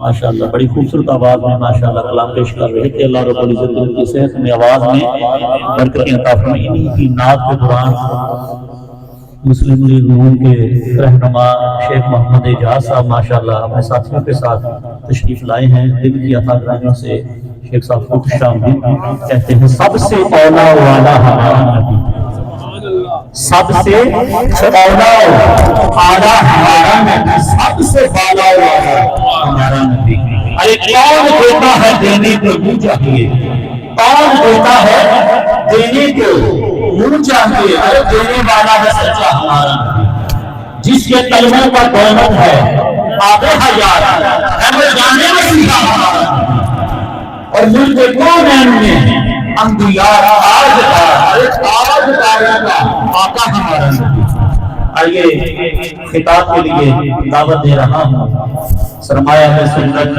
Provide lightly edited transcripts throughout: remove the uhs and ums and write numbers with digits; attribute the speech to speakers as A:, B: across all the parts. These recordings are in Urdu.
A: ماشاءاللہ بڑی خوبصورت آواز میں ماشاءاللہ کلام پیش کر رہے تھے۔ اللہ رب العزت ان کی صحت میں آواز میں برکتیں عطا فرمائیں۔ انہی کی نعت کے دوران مسلم لیگ نون کے رہنما شیخ محمد اعجاز صاحب ماشاءاللہ اپنے ساتھیوں کے ساتھ تشریف لائے ہیں۔ دل کی عطا گرامیوں سے شیخ صاحب کو خوش آمدید کہتے ہیں۔ سب سے اولا والا ہمارا نبی، سب سے اولا والا ہمارا نبی، سب سے بالا والا ہمارا نبی۔ ارے کون دیتا ہے دینے کو منہ چاہیے، کون دیتا ہے دینے کو منہ چاہیے، ارے دینے والا ہے سچا ہمارا نبی، جس کے کلموں پر دولت ہے آب حیات ہے وہ جانے مسیحا ہمارا نبی، اور ملک کونین میں انبیاء تاجداروں کا آقا ہمارا نبی۔ آئیے خطاب کے لیے دعوت دے رہا ہوں سرمایہ میں سنت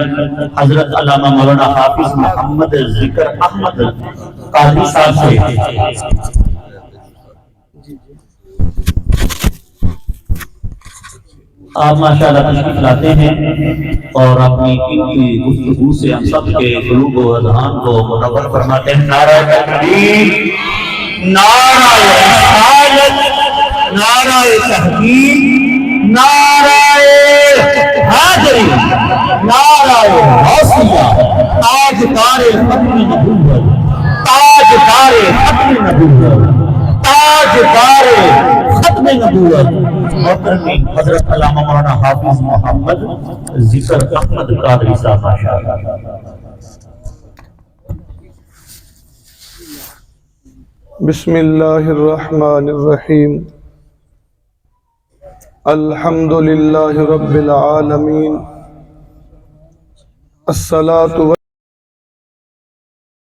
A: حضرت علامہ مولانا حافظ محمد ذکر احمد قادری صاحب سے۔ آپ ماشاءاللہ تشریف لاتے ہیں اور اپنی قیمتی گفتگو سے ہم سب کے قلوب و اذہان کو منور فرماتے ہیں۔ نعرہ تکبیر، نعرہ رسالت، نعرہ تحقیق، نعرہ حیدری، نعرہ غوثیہ، تاجدار ختم نبوت، تاجدار ختم نبوت، تاجدار ختم نبوت محترم حضرت علامہ مولانا حافظ محمد ذکر احمد قادری صاحب ماشاءاللہ۔
B: بسم اللہ الرحمن الرحیم، الحمدللہ رب العالمین، الصلاۃ